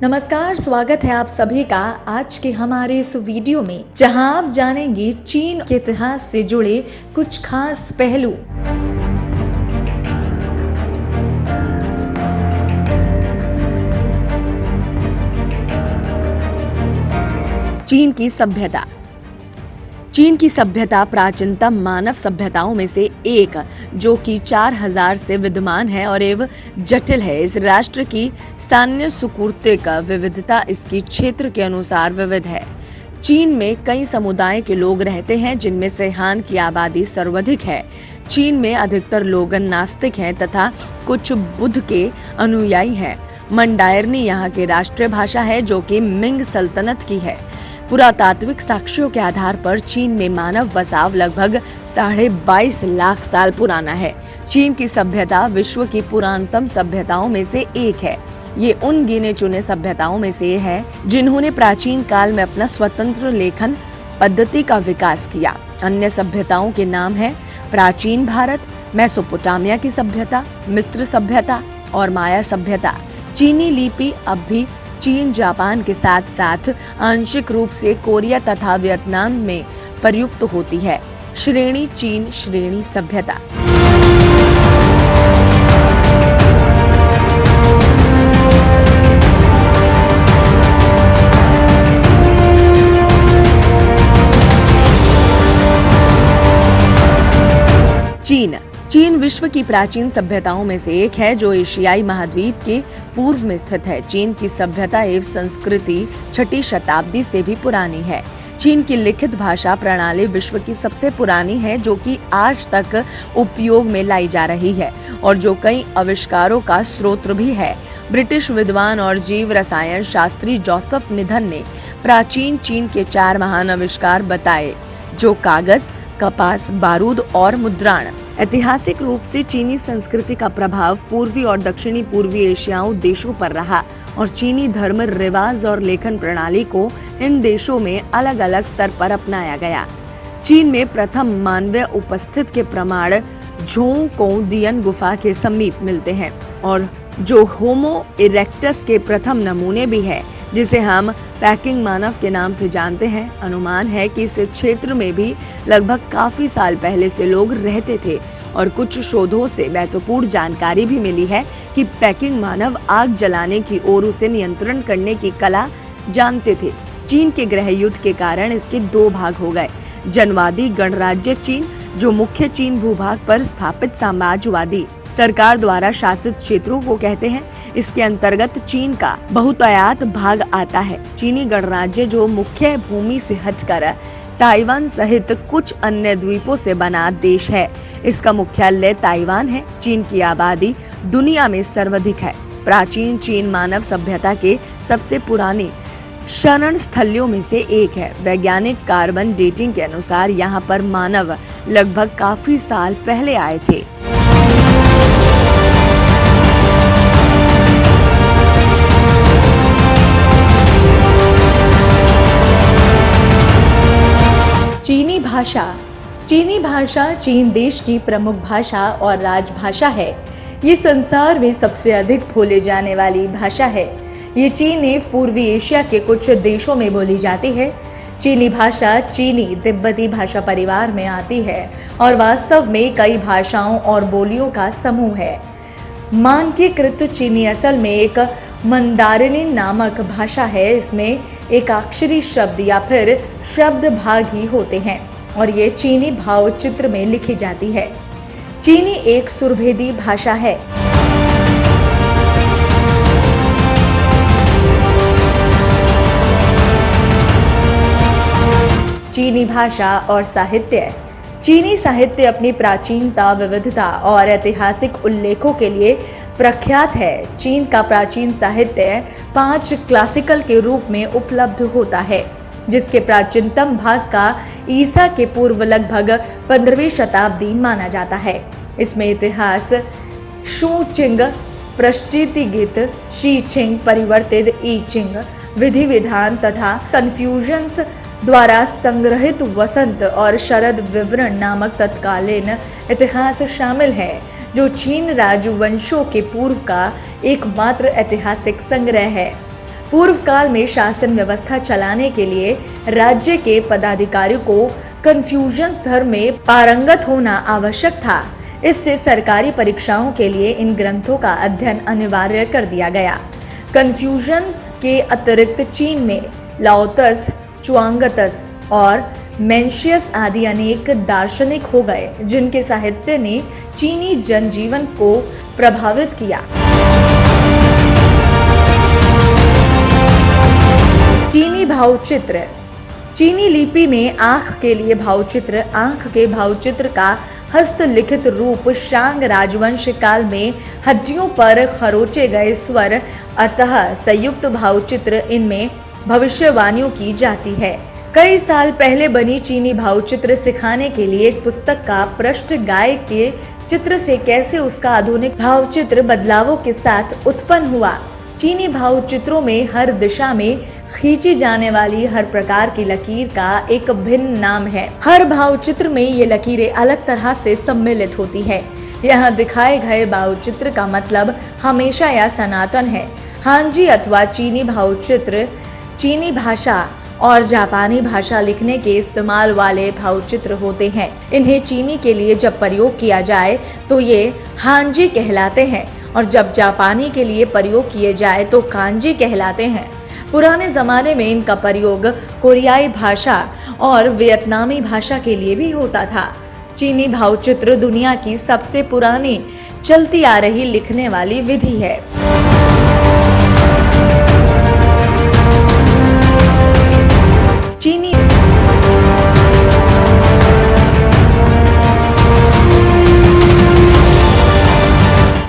नमस्कार, स्वागत है आप सभी का आज के हमारे इस वीडियो में, जहां आप जानेंगे चीन के इतिहास से जुड़े कुछ खास पहलू। चीन की सभ्यता। चीन की सभ्यता प्राचीनतम मानव सभ्यताओं में से एक, जो कि 4000 से विद्यमान है और एवं जटिल है। इस राष्ट्र की सैन्य सांस्कृतिक विविधता इसकी क्षेत्र के अनुसार विविध है। चीन में कई समुदाय के लोग रहते हैं, जिनमें से हान की आबादी सर्वाधिक है। चीन में अधिकतर लोग नास्तिक हैं तथा कुछ बुद्ध के अनुयायी हैं। मंडारिन यहाँ की राष्ट्रीय भाषा है, जो कि मिंग सल्तनत की है। पुरातात्विक साक्ष्यों के आधार पर चीन में मानव बसाव लगभग 22.5 लाख साल पुराना है। चीन की सभ्यता विश्व की पुरातनतम सभ्यताओं में से एक है। ये उन गिने चुने सभ्यताओं में से है जिन्होंने प्राचीन काल में अपना स्वतंत्र लेखन पद्धति का विकास किया। अन्य सभ्यताओं के नाम है प्राचीन भारत, मेसोपोटामिया की सभ्यता, मिस्र सभ्यता और माया सभ्यता। चीनी लिपि अब भी चीन, जापान के साथ साथ आंशिक रूप से कोरिया तथा वियतनाम में प्रयुक्त होती है। श्रेणी चीन श्रेणी सभ्यता। चीन विश्व की प्राचीन सभ्यताओं में से एक है, जो एशियाई महाद्वीप के पूर्व में स्थित है। चीन की सभ्यता एवं संस्कृति 6ठी शताब्दी से भी पुरानी है। चीन की लिखित भाषा प्रणाली विश्व की सबसे पुरानी है, जो कि आज तक उपयोग में लाई जा रही है और जो कई आविष्कारों का स्रोत भी है। ब्रिटिश विद्वान और जीव रसायन शास्त्री जोसेफ निधन ने प्राचीन चीन के 4 महान आविष्कार बताए, जो कागज, कपास, बारूद और मुद्रण। ऐतिहासिक रूप से चीनी संस्कृति का प्रभाव पूर्वी और दक्षिणी पूर्वी एशियाई देशों पर रहा और चीनी धर्म, रिवाज और लेखन प्रणाली को इन देशों में अलग अलग स्तर पर अपनाया गया। चीन में प्रथम मानवीय उपस्थिति के प्रमाण झोंगकोदियन गुफा के समीप मिलते हैं और जो होमो इरेक्टस के प्रथम नमूने भी है, जिसे हम पेकिंग मानव के नाम से जानते हैं। अनुमान है कि इस क्षेत्र में भी लगभग काफी साल पहले से लोग रहते थे और कुछ शोधों से महत्वपूर्ण जानकारी भी मिली है कि पेकिंग मानव आग जलाने की और उसे नियंत्रण करने की कला जानते थे। चीन के गृह युद्ध के कारण इसके 2 भाग हो गए। जनवादी गणराज्य चीन, जो मुख्य चीन भूभाग पर स्थापित साम्राज्यवादी सरकार द्वारा शासित क्षेत्रों को कहते हैं। इसके अंतर्गत चीन का बहुतायत भाग आता है। चीनी गणराज्य, जो मुख्य भूमि से हटकर ताइवान सहित कुछ अन्य द्वीपों से बना देश है। इसका मुख्यालय ताइवान है। चीन की आबादी दुनिया में सर्वाधिक है। प्राचीन चीन मानव सभ्यता के सबसे पुरानी शरण स्थलियों में से एक है। वैज्ञानिक कार्बन डेटिंग के अनुसार यहाँ पर मानव लगभग काफी साल पहले आए थे। चीनी भाषा। चीनी भाषा चीन देश की प्रमुख भाषा और राजभाषा है। ये संसार में सबसे अधिक बोले जाने वाली भाषा है। ये चीन एवं पूर्वी एशिया के कुछ देशों में बोली जाती है। चीनी भाषा चीनी तिब्बती भाषा परिवार में आती है और वास्तव में कई भाषाओं और बोलियों का समूह है। मानकीकृत चीनी असल में एक मंदारिन नामक भाषा है। इसमें एकाक्षरी शब्द या फिर शब्द भाग ही होते हैं और ये चीनी भावचित्र में लिखी जाती है। चीनी एक सुरभेदी भाषा है। चीनी भाषा और साहित्य। चीनी साहित्य अपनी प्राचीनता, विविधता और ऐतिहासिक उल्लेखों के लिए प्रख्यात है। चीन का प्राचीन साहित्य 5 क्लासिकल के रूप में उपलब्ध होता है, जिसके प्राचीनतम भाग का ईसा के पूर्व लगभग 15वीं शताब्दी माना जाता है। इसमें इतिहास, शू चिंग, प्रस्तुति गीत, शी चिंग, परिवर्तित ई चिंग, विधि विधान तथा कन्फ्यूजन्स द्वारा संग्रहित वसंत और शरद विवरण नामक तत्कालीन इतिहास शामिल है, जो चीन राजवंशों के पूर्व का एकमात्र ऐतिहासिक संग्रह है। पूर्व काल में शासन व्यवस्था चलाने के लिए राज्य के पदाधिकारियों को कन्फ्यूजन धर्म में पारंगत होना आवश्यक था। इससे सरकारी परीक्षाओं के लिए इन ग्रंथों का अध्ययन अनिवार्य कर दिया गया। कन्फ्यूजन्स के अतिरिक्त चीन में लाओत्से, च्युआंगत्से और मेंशियस आदि अनेक दार्शनिक हो गए, जिनके साहित्य ने चीनी जनजीवन को प्रभावित किया। चीनी भावचित्र। चीनी लिपि में आंख के लिए भावचित्र, आंख के भावचित्र का हस्तलिखित रूप शांग राजवंश काल में हड्डियों पर खरोचे गए स्वर, अतः संयुक्त भावचित्र, इनमें भविष्यवाणियों की जाती है। कई साल पहले बनी चीनी भावचित्र सिखाने के लिए एक पुस्तक का पृष्ठ गाय के चित्र से कैसे उसका आधुनिक भावचित्र बदलावों के साथ उत्पन्न हुआ। चीनी भावचित्रों में हर दिशा में खींची जाने वाली हर प्रकार की लकीर का एक भिन्न नाम है। हर भावचित्र में ये लकीरें अलग तरह से सम्मिलित होती है। यहाँ दिखाए गए भावचित्र का मतलब हमेशा या सनातन है। हांजी अथवा चीनी भावचित्र चीनी भाषा और जापानी भाषा लिखने के इस्तेमाल वाले भावचित्र होते हैं। इन्हें चीनी के लिए जब प्रयोग किया जाए तो ये हांजी कहलाते हैं और जब जापानी के लिए प्रयोग किए जाए तो कांजी कहलाते हैं। पुराने जमाने में इनका प्रयोग कोरियाई भाषा और वियतनामी भाषा के लिए भी होता था। चीनी भावचित्र दुनिया की सबसे पुरानी चलती आ रही लिखने वाली विधि है। चीनी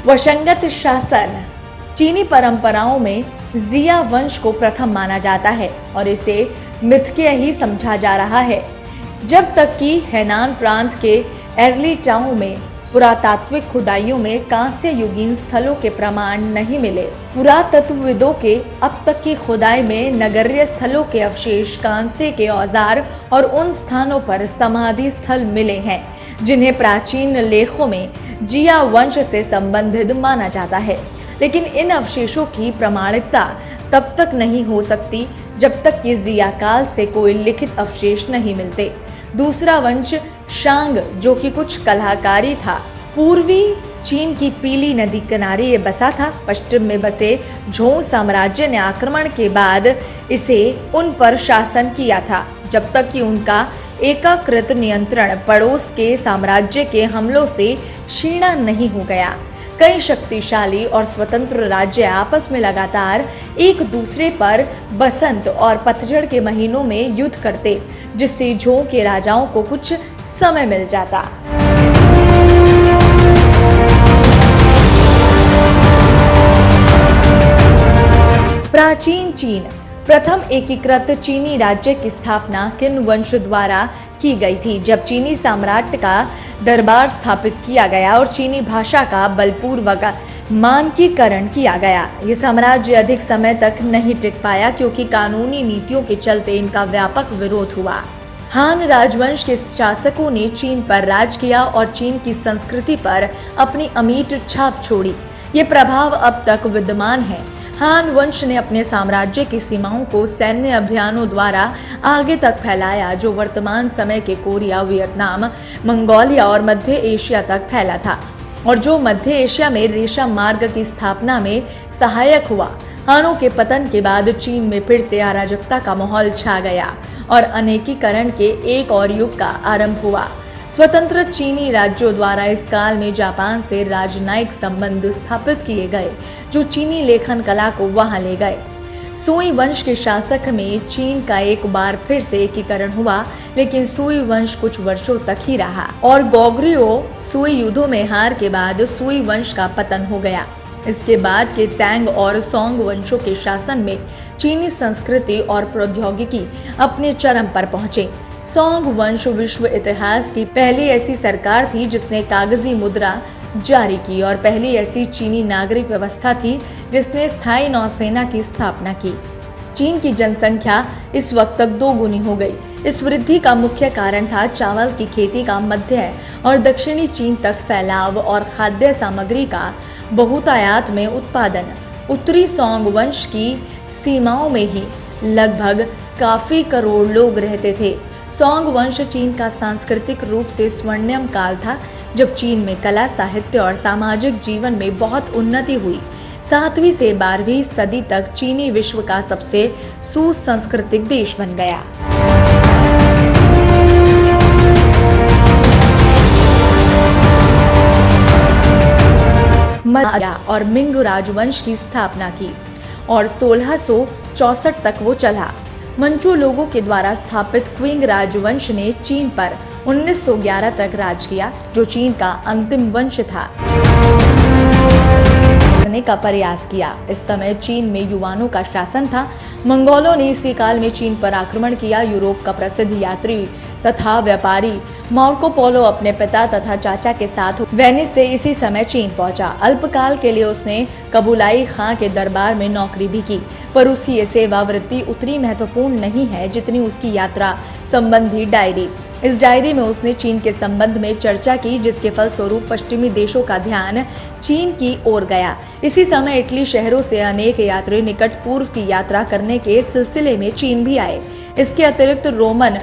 वंशगत शासन। चीनी परंपराओं में जिया वंश को प्रथम माना जाता है और इसे मिथकीय ही समझा जा रहा है। जब तक कि हैनान प्रांत के एर्ली टाउन में पुरातात्विक खुदाइयों में कांस्य युगीन स्थलों के प्रमाण नहीं मिले। पुरातत्वविदों के अब तक की खुदाई में नगरीय स्थलों के अवशेष, कांस्य के औजार और उन स्थानों पर समाधि स्थल मिले हैं जिन्हें प्राचीन लेखों में जिया वंश से संबंधित माना जाता है। लेकिन इन अवशेषों की प्रामाणिकता तब तक नहीं हो सकती जब तक कि जिया काल से कोई लिखित अवशेष नहीं मिलते। दूसरा वंश शांग, जो कि कुछ कलाकारी था, पूर्वी चीन की पीली नदी किनारे ये बसा था। पश्चिम में बसे झों साम्राज्य ने आक्रमण के बाद इसे उन पर शासन किया था जब तक कि उनका एकीकृत नियंत्रण पड़ोस के साम्राज्य के हमलों से क्षीण नहीं हो गया। कई शक्तिशाली और स्वतंत्र राज्य आपस में लगातार एक दूसरे पर बसंत और पतझड़ के महीनों में युद्ध करते, जिससे झों के राजाओं को कुछ समय मिल जाता। प्राचीन चीन। प्रथम एकीकृत चीनी राज्य की स्थापना किन वंश द्वारा की गई थी जब चीनी सम्राट का दरबार स्थापित किया गया और चीनी भाषा का बलपूर्वक मानकीकरण किया गया। ये साम्राज्य अधिक समय तक नहीं टिक पाया क्योंकि कानूनी नीतियों के चलते इनका व्यापक विरोध हुआ। हान राजवंश के शासकों ने चीन पर राज किया और चीन की संस्कृति पर अपनी अमिट छाप छोड़ी। ये प्रभाव अब तक विद्यमान है। हान वंश ने अपने साम्राज्य की सीमाओं को सैन्य अभियानों द्वारा आगे तक फैलाया जो वर्तमान समय के कोरिया, वियतनाम, मंगोलिया और मध्य एशिया तक फैला था और जो मध्य एशिया में रेशम मार्ग की स्थापना में सहायक हुआ। हानों के पतन के बाद चीन में फिर से अराजकता का माहौल छा गया और अनेकीकरण के एक और युग का आरंभ हुआ। स्वतंत्र चीनी राज्यों द्वारा इस काल में जापान से राजनयिक संबंध स्थापित किए गए जो चीनी लेखन कला को वहां ले गए। सुई वंश के शासक में चीन का एक बार फिर से एकीकरण हुआ, लेकिन सुई वंश कुछ वर्षों तक ही रहा और गोगुर्यो सुई युद्धों में हार के बाद सुई वंश का पतन हो गया। इसके बाद के तैंग और सोंग वंशों के शासन में चीनी संस्कृति और प्रौद्योगिकी अपने चरम पर पहुंचे। सोंग वंश विश्व इतिहास की पहली ऐसी सरकार थी जिसने कागजी मुद्रा जारी की और पहली ऐसी चीनी नागरिक व्यवस्था थी जिसने स्थायी नौसेना की स्थापना की। चीन की जनसंख्या इस वक्त तक 2 गुनी हो गई। इस वृद्धि का मुख्य कारण था चावल की खेती का मध्य और दक्षिणी चीन तक फैलाव और खाद्य सामग्री का बहुतायत में उत्पादन। उत्तरी सोंग वंश की सीमाओं में ही लगभग काफी करोड़ लोग रहते थे। सोंग वंश चीन का सांस्कृतिक रूप से स्वर्णिम काल था, जब चीन में कला, साहित्य और सामाजिक जीवन में बहुत उन्नति हुई। 7वीं से 12वीं सदी तक चीनी विश्व का सबसे सुसंस्कृतिक देश बन गया। मौर्य और मिंग राजवंश की स्थापना की और 1664 तक वो चला। मंचू लोगों के द्वारा स्थापित क्विंग राजवंश ने चीन पर 1911 तक राज किया, जो चीन का अंतिम वंश था करने का प्रयास किया। इस समय चीन में युवानों का शासन था। मंगोलों ने इसी काल में चीन पर आक्रमण किया। यूरोप का प्रसिद्ध यात्री तथा व्यापारी मार्को पोलो अपने पिता तथा चाचा के साथ वेनिस से इसी समय चीन पहुंचा। अल्पकाल के लिए उसने कबुलाई खां के दरबार में नौकरी भी की, पर उसकी ये सेवा वृत्ति उतनी महत्वपूर्ण नहीं है जितनी उसकी यात्रा संबंधी डायरी। इस डायरी में उसने चीन के संबंध में चर्चा की, जिसके फलस्वरूप पश्चिमी देशों का ध्यान चीन की ओर गया। इसी समय इटली शहरों से अनेक यात्री निकट पूर्व की यात्रा करने के सिलसिले में चीन भी आए। इसके अतिरिक्त रोमन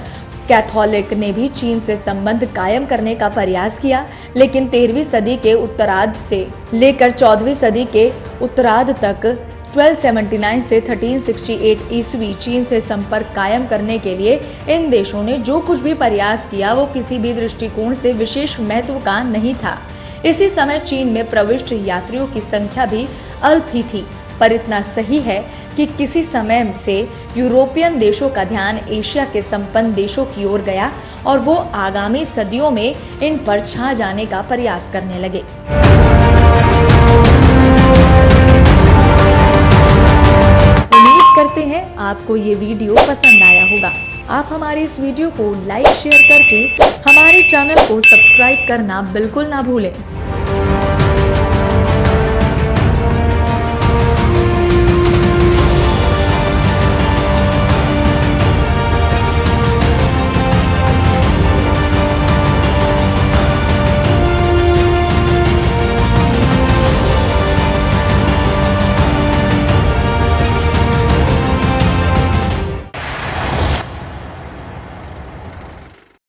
कैथोलिक ने भी चीन से संबंध कायम करने का प्रयास किया, लेकिन 13वीं सदी के उत्तरार्ध से लेकर 14वीं सदी के उत्तरार्ध तक 1279 से 1368 ईस्वी चीन से संपर्क कायम करने के लिए इन देशों ने जो कुछ भी प्रयास किया वो किसी भी दृष्टिकोण से विशेष महत्व का नहीं था। इसी समय चीन में प्रविष्ट यात्रियों की संख्या भी अल्प ही थी, पर इतना सही है कि किसी समय से यूरोपियन देशों का ध्यान एशिया के संपन्न देशों की ओर गया और वो आगामी सदियों में इन पर छा जाने का प्रयास करने लगे। उम्मीद करते हैं आपको ये वीडियो पसंद आया होगा। आप हमारे इस वीडियो को लाइक शेयर करके हमारे चैनल को सब्सक्राइब करना बिल्कुल ना भूलें।